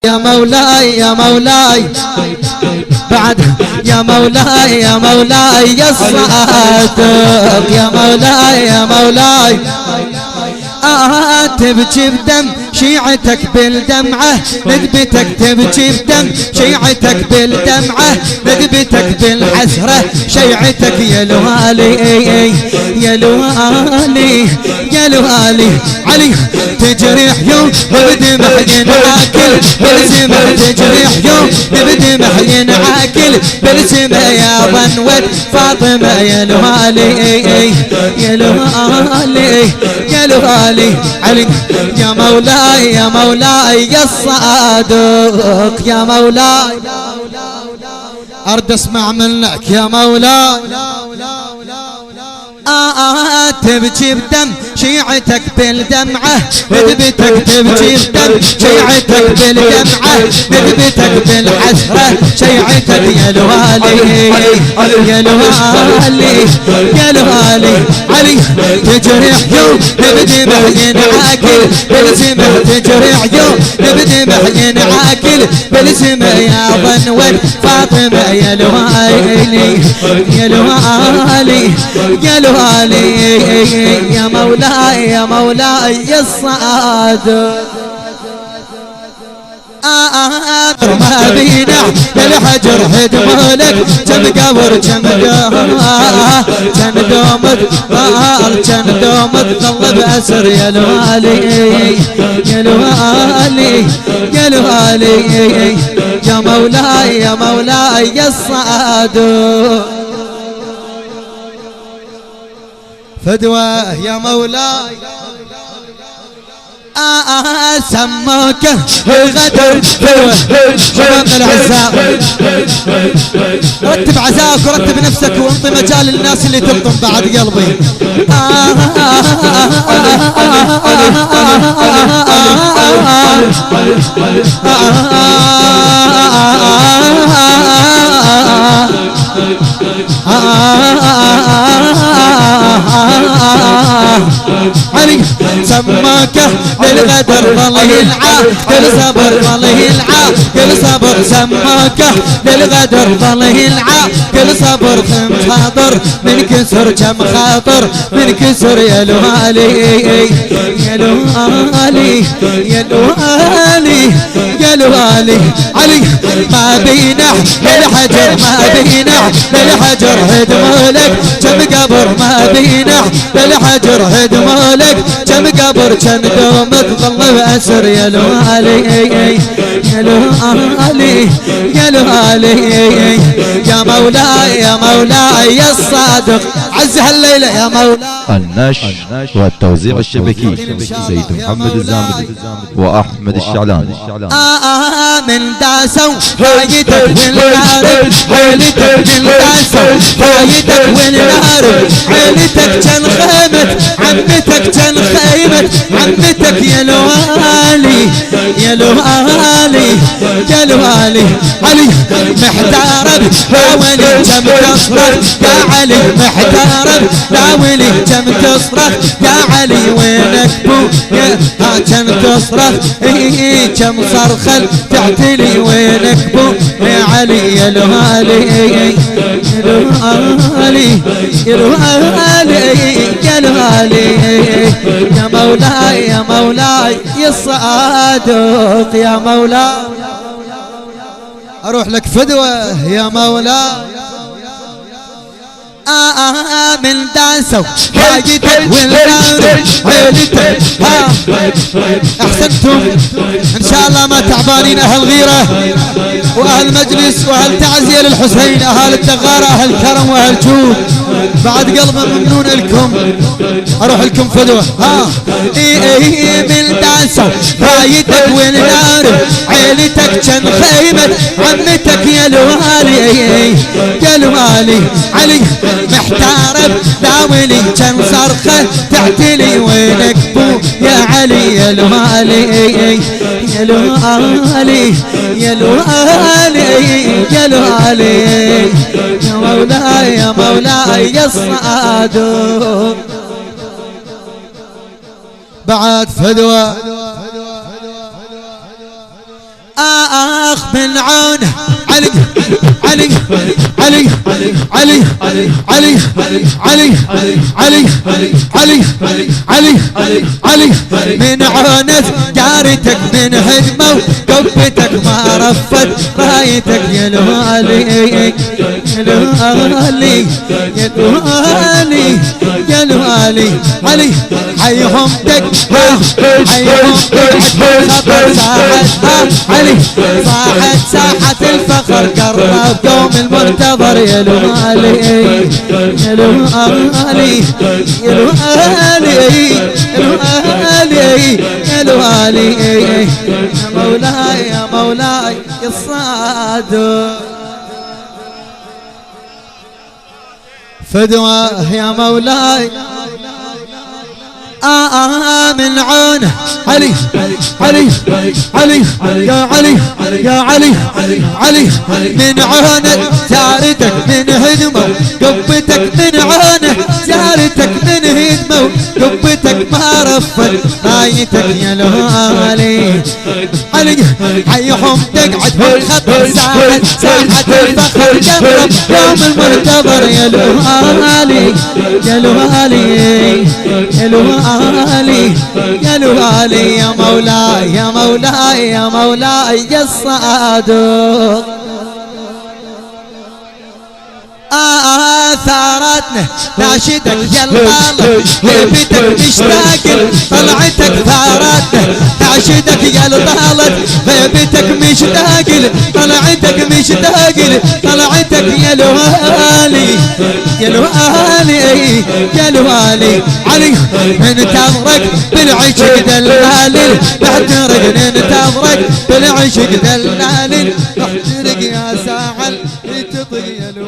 يا مولاي يا مولاي بعد يا مولاي يا مولاي يا الصادق يا مولاي يا مولاي تبكي بدم شيعتك بالدمعة ندبتك تبكي بدم شيعتك بالدمعة ندبتك بالحسرة شيعتك يا الوالي يا الوالي يا الوالي علي تجري عيون بدمع ينعاكل بالسمع تجري عيون بدمع ينعاكل بالسمع يا ونود فاطمة يا الوالي يا الوالي يا الوالي علي يا مولاي يا مولاي يا الصادق يا مولاي أرد أسمع منك يا مولاي تبكي بدم شيعتك بالدمعة ندبتك تبكي بدم شيعتك بالدمعة ندبتك بالحسرة شيعتك يا الوالي يا الوالي يا الوالي علي تجري عيون بدمع ينعاكل بالسمع تجري عيون بدمع ينعاكل بالسمع يا ونود فاطمة يا الوالي يا الوالي يا الوالي يا مولاي يا مولاي يا الصادق ما بينا الحجر هدمولك كم قبر كم دوم كم دوم تظل بأسر يا الوالي يا الوالي يا الوالي يا مولاي يا مولاي يا الصادق فدوة يا مولاي سموك الغدر فدوة شبابنا الأعزاء رتب عزاك ورتب نفسك وانطي مجال للناس اللي تلطم بعد قلبي علي سماك للغدر ظل يلعى كل صبر ظل يلعى كل صبر سماك للغدر ظل يلعى كل صبر خم خاطر من كسر كم خاطر من كسر يا الوالي يا الوالي يا الوالي يا الوالي علي ما بينح للحجر ما بينح للحجر هدمولك كم قبر ما بينح للحجر هدمولك كم قبر كم دوم تظل بأسر يا الوالي يا الوالي يا الوالي يا مولاي يا مولاي يا الصادق عز هالليلة يا مولاي. النشر والتوزيع الشبكي سيد محمد الزامل وأحمد الشعلاني. من داسوا فايتك والنار حيلتك من داسوا فايتك والنار حيلتك كان خيمة عمتك كان خيمة عمتك يا الوالي يا الوالي يا الوالي علي محتارب داولي كم تصرخ يا علي محتارب داولي كم تصرخ يا علي وينك بو كم تصرخ كم صرخل تعتلي وينك بو يا علي يا الوالي يا الوالي يا الوالي يا الوالي يا مولاي يا مولاي يا الصادق يا مولاي اروح لك فدوة يا مولاي من داسوا حاجتك والنار عيلتك احسنتم ان شاء الله ما تعبانين اهل غيره واهل مجلس واهل تعزيه للحسين اهل الدغاره اهل كرم واهل جود بعد قلبه ممنون لكم اروح لكم فدوه من داسوا حاجتك والنار عيلتك كان خيمه عمتك يا الوالي يا الوالي علي محتارب داولي كان صرخة تعتلي وينك بو يا علي يا الوالي يا الوالي يا الوالي يا الوالي يا مولاي يا مولاي يا الصادق بعد فدوة من عونه علي علي علي علي علي علي علي علي علي من عونة جارتك من هدمة وقبتك ما رفت رايتك يا الوالي يا الوالي يا الوالي يا الوالي علي حيهم دق حيهم دق خبر ساحة علي صاحت ساحة الفخر قرب يوم المنتظر يا الوالي يا الوالي يا الوالي يا الوالي يا مولاي يا مولاي يا الصادق فدواه يا مولاي من عونه علي علي علي يا علي يا علي علي من عونه زارتك من هدمه قبتك من عونه زارتك من هدمه قبتك ما رفت رايتك يا الوالي علي حيهم تقعد بالخط ساحة الفخر جمرة يوم المنتظر يا الوالي يا الوالي يا الوالي يا الوالي يا مولاي يا مولاي يا مولاي يا الصادق ثارتنا ناشدك يا الطالب هيبتك مشتاق طلعتك ثارتنا ناشدك يا الطالب هيبتك مشتاق طلعتك مشتاق طلعتك يا الوالي يا الوالي يا الوالي علي ننتظرك بالعشق دلال نحترق ننتظرك بالعشق دلال نحترق يا ساحل تطيل